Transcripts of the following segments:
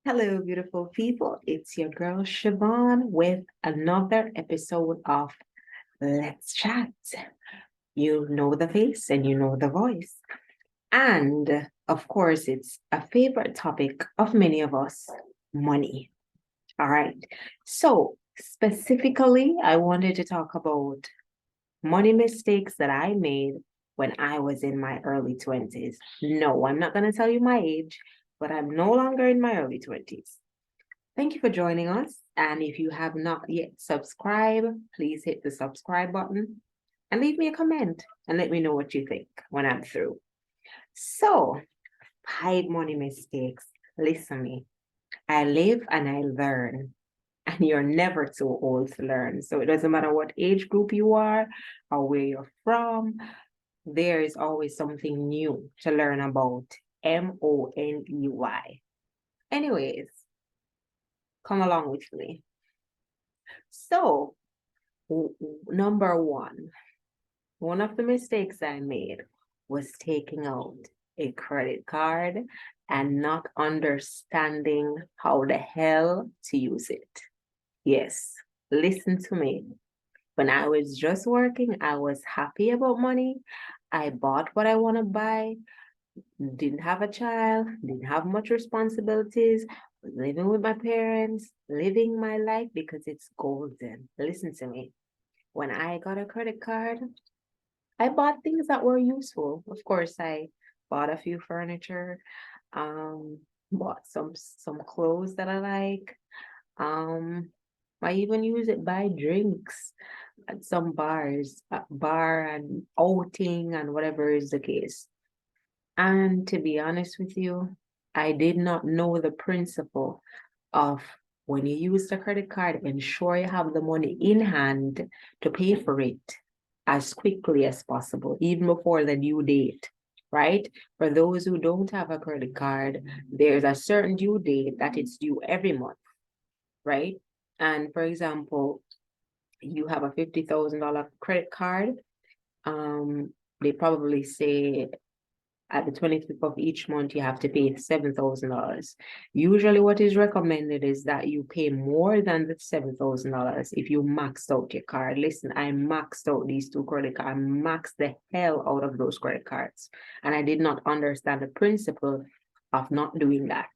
Hello, beautiful people. It's your girl Siobhan with another episode of Let's Chat. You know the face and you know the voice. And of course, it's a favorite topic of many of us, money. All right. So, specifically, I wanted to talk about money mistakes that I made when I was in my early 20s. No, I'm not going to tell you my age, but I'm no longer in my early 20s. Thank you for joining us. And if you have not yet subscribed, please hit the subscribe button and leave me a comment and let me know what you think when I'm through. So, 5 money mistakes. Listen to me. I live and I learn, and you're never too old to learn. So, it doesn't matter what age group you are or where you're from, there is always something new to learn about. Money. Anyways, come along with me. So, number one of the mistakes I made was taking out a credit card and not understanding how the hell to use it. Yes, listen to me. When I was just working, I was happy about money. I bought what I want to buy, didn't have a child, didn't have much responsibilities, was living with my parents, living my life because it's golden. Listen to me. When I got a credit card, I bought things that were useful. Of course, I bought a few furniture, um, bought some clothes that I like. Um, I even use it buy drinks at some bars, bar and outing and whatever is the case. And to be honest with you, I did not know the principle of when you use the credit card, ensure you have the money in hand to pay for it as quickly as possible, even before the due date, right? For those who don't have a credit card, there's a certain due date that it's due every month, right? And for example, you have a $50,000 credit card. They probably say at the 25th of each month, you have to pay $7,000. Usually, what is recommended is that you pay more than the $7,000 if you maxed out your card. Listen, I maxed out these two credit cards. I maxed the hell out of those credit cards. And I did not understand the principle of not doing that.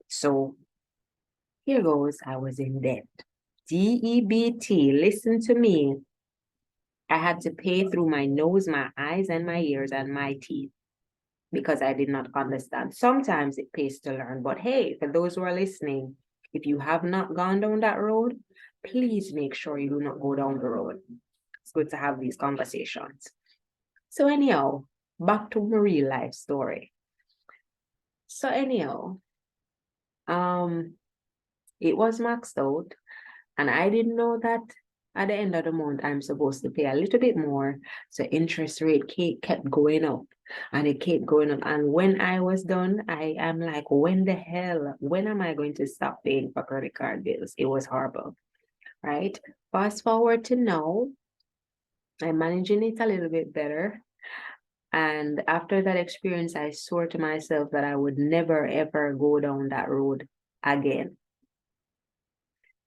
So here goes, I was in debt. DEBT, listen to me. I had to pay through my nose, my eyes, and my ears, and my teeth because I did not understand. Sometimes it pays to learn, but hey, for those who are listening, if you have not gone down that road, please make sure you do not go down the road. It's good to have these conversations. So anyhow, back to my real life story. So anyhow, it was maxed out, and I didn't know that at the end of the month, I'm supposed to pay a little bit more. So interest rate kept going up and it kept going up. And when I was done, I am like, when am I going to stop paying for credit card bills? It was horrible, right? Fast forward to now, I'm managing it a little bit better. And after that experience, I swore to myself that I would never, ever go down that road again.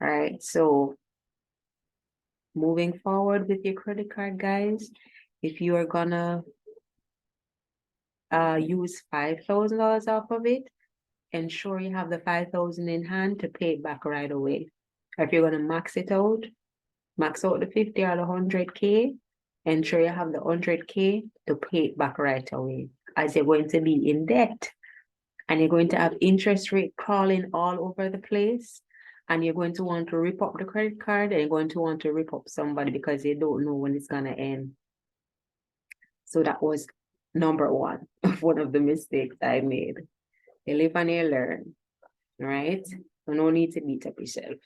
All right. So moving forward with your credit card, guys, if you are gonna use $5,000 off of it, ensure you have the 5,000 in hand to pay it back right away. If you're gonna max it out, max out the 50 or the 100K, ensure you have the 100K to pay it back right away, as you're going to be in debt and you're going to have interest rate crawling all over the place. And you're going to want to rip up the credit card and you're going to want to rip up somebody because you don't know when it's going to end. So that was number one of one of the mistakes I made. You live and you learn, right? So no need to beat up yourself.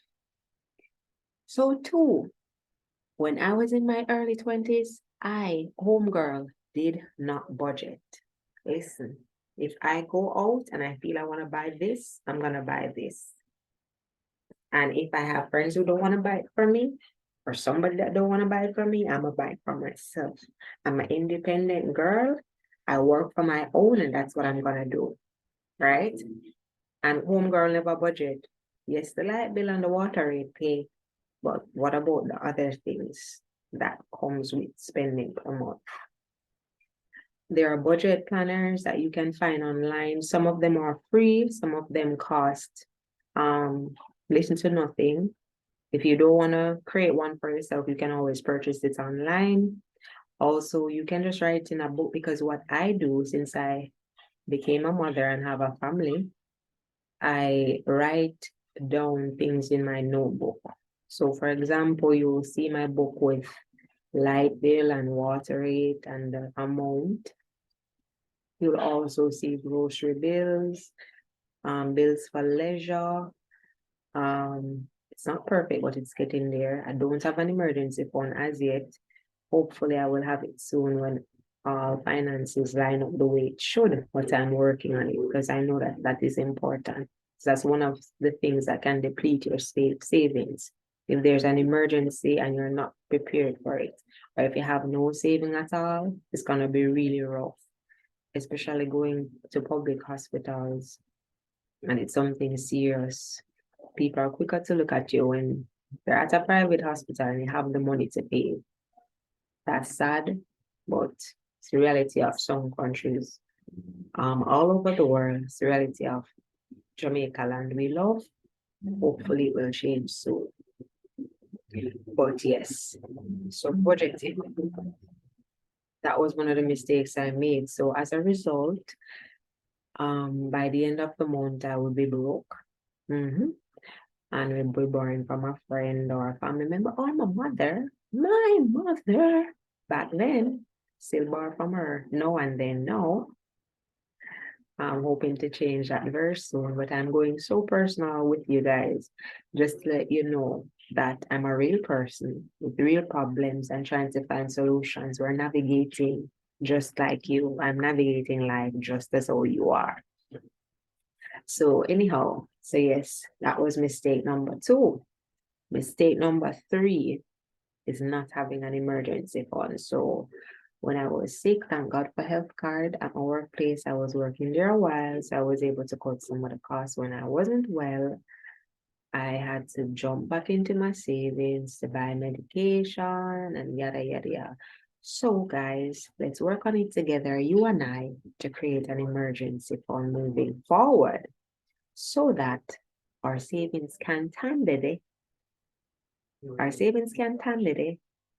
So two, when I was in my early 20s, I, homegirl, did not budget. Listen, if I go out and I feel I want to buy this, I'm going to buy this. And if I have friends who don't want to buy it for me, or somebody that don't want to buy it for me, I'm going to buy it for myself. I'm an independent girl. I work for my own, and that's what I'm going to do, right? And homegirl never budget. Yes, the light bill and the water rate pay, but what about the other things that comes with spending per month? There are budget planners that you can find online. Some of them are free, some of them cost little to nothing. If you don't want to create one for yourself, you can always purchase it online. Also, you can just write in a book, because what I do since I became a mother and have a family, I write down things in my notebook. So for example, you will see my book with light bill and water rate and the amount. You'll also see grocery bills, bills for leisure. It's not perfect, but it's getting there. I don't have an emergency fund as yet. Hopefully I will have it soon when all finances line up the way it should, but I'm working on it because I know that that is important. So that's one of the things that can deplete your savings. If there's an emergency and you're not prepared for it, or if you have no saving at all, it's going to be really rough, especially going to public hospitals and it's something serious. People are quicker to look at you when they're at a private hospital and you have the money to pay. That's sad, but it's the reality of some countries all over the world. It's the reality of Jamaica land we love. Hopefully it will change soon. But yes, so budgeting, that was one of the mistakes I made. So as a result, by the end of the month, I will be broke. And we'll be borrowing from a friend or a family member or my mother. Back then, still borrow from her now and then. No, I'm hoping to change that very soon, but I'm going so personal with you guys, just to let you know that I'm a real person with real problems and trying to find solutions. We're navigating just like you. I'm navigating life just as how you are. So anyhow, so yes, that was mistake number 2. Mistake number 3 is not having an emergency fund. So when I was sick, thank God for health card at my workplace. I was working there a while, so I was able to cut some of the costs. When I wasn't well, I had to jump back into my savings to buy medication and yada, yada, yada. So guys, let's work on it together, you and I, to create an emergency fund moving forward so that our savings can tandem. Our savings can tandem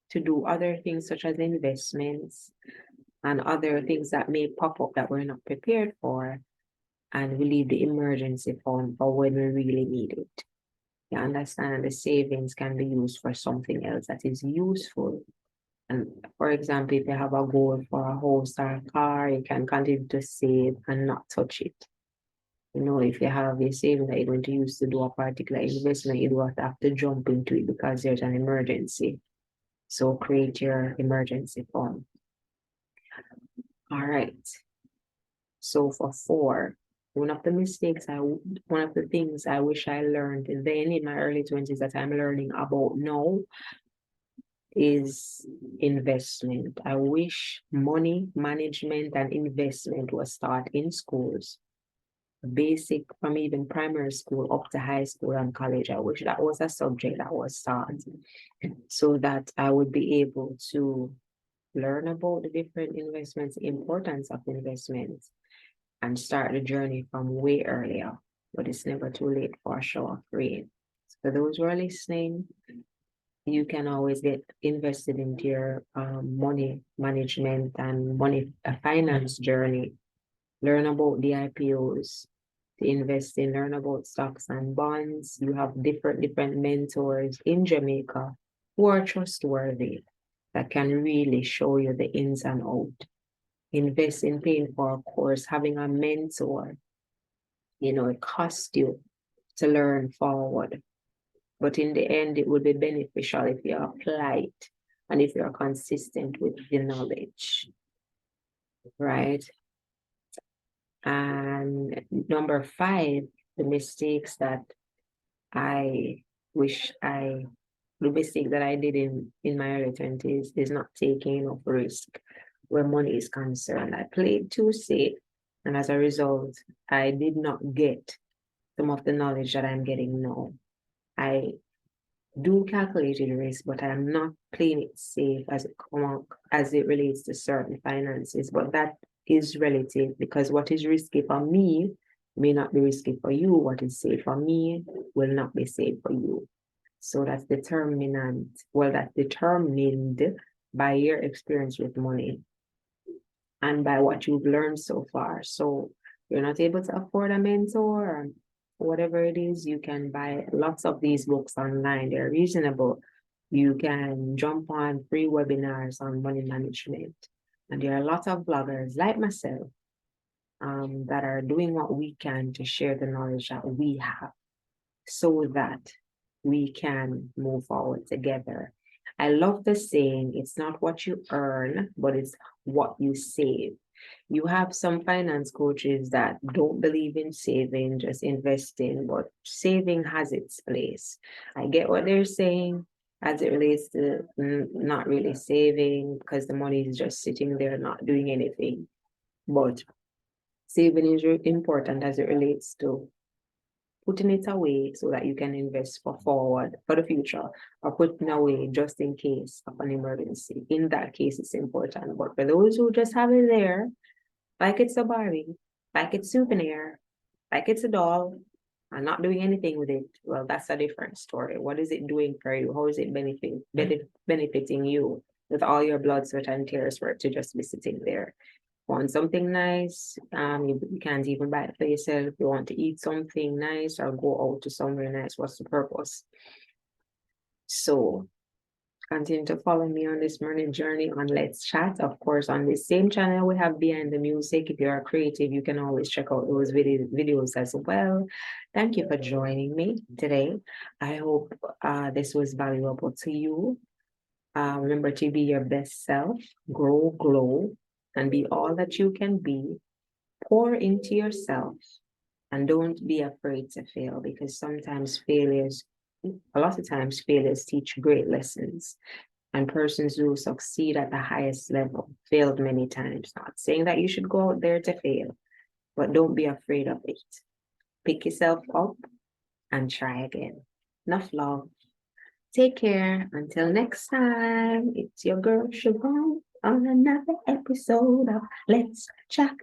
to do other things such as investments and other things that may pop up that we're not prepared for, and we leave the emergency fund for when we really need it. You understand? The savings can be used for something else that is useful. And for example, if you have a goal for a house or a car, you can continue to save and not touch it. You know, if you have a saving that you're going to use to do a particular investment, you don't have to jump into it because there's an emergency. So create your emergency fund. All right. So for 4, one of the things I wish I learned then in my early 20s that I'm learning about now is investment. I wish money management and investment was taught in schools, basic from even primary school up to high school and college. I wish that was a subject that was taught so that I would be able to learn about the different investments, the importance of investments, and start the journey from way earlier. But it's never too late for a shower of rain. So for those who are listening, you can always get invested into your money management and finance journey. Learn about the IPOs, to invest in, learn about stocks and bonds. You have different mentors in Jamaica who are trustworthy that can really show you the ins and outs. Invest in paying for a course, having a mentor. You know, it costs you to learn forward. But in the end, it would be beneficial if you apply it and if you're consistent with the knowledge, right? And number 5, the mistake that I did in my early 20s is not taking enough risk where money is concerned. I played too safe, and as a result, I did not get some of the knowledge that I'm getting now. I do calculated risk, but I'm not playing it safe as it relates to certain finances. But that is relative, because what is risky for me may not be risky for you. What is safe for me will not be safe for you. So that's that's determined by your experience with money and by what you've learned so far. So you're not able to afford a mentor or whatever it is, you can buy lots of these books online. They're reasonable. You can jump on free webinars on money management. And there are a lot of bloggers like myself that are doing what we can to share the knowledge that we have so that we can move forward together. I love the saying, it's not what you earn, but it's what you save. You have some finance coaches that don't believe in saving, just investing, but saving has its place. I get what they're saying as it relates to not really saving because the money is just sitting there not doing anything. But saving is important as it relates to putting it away so that you can invest for the future, or putting away just in case of an emergency. In that case, it's important. But for those who just have it there, like it's a Barbie, like it's souvenir, like it's a doll, and not doing anything with it, well, that's a different story. What is it doing for you? How is it benefiting you with all your blood, sweat, and tears for it to just be sitting there? Want something nice, you can't even buy it for yourself. You want to eat something nice or go out to somewhere nice, what's the purpose? So continue to follow me on this morning journey on Let's Chat. Of course, on this same channel, we have Behind the Music. If you're creative, you can always check out those videos as well. Thank you for joining me today. I hope this was valuable to you. Remember to be your best self, grow, glow, and be all that you can be. Pour into yourself and don't be afraid to fail, because a lot of times failures teach great lessons. And persons who succeed at the highest level failed many times. Not saying that you should go out there to fail, but don't be afraid of it. Pick yourself up and try again. Enough love. Take care. Until next time, it's your girl Siobhan on another episode of Let's Chat.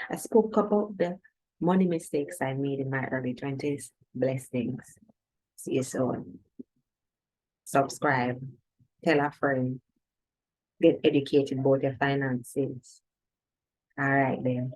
I spoke about the money mistakes I made in my early 20s. Blessings. See you soon. Subscribe. Tell a friend. Get educated about your finances. All right, then.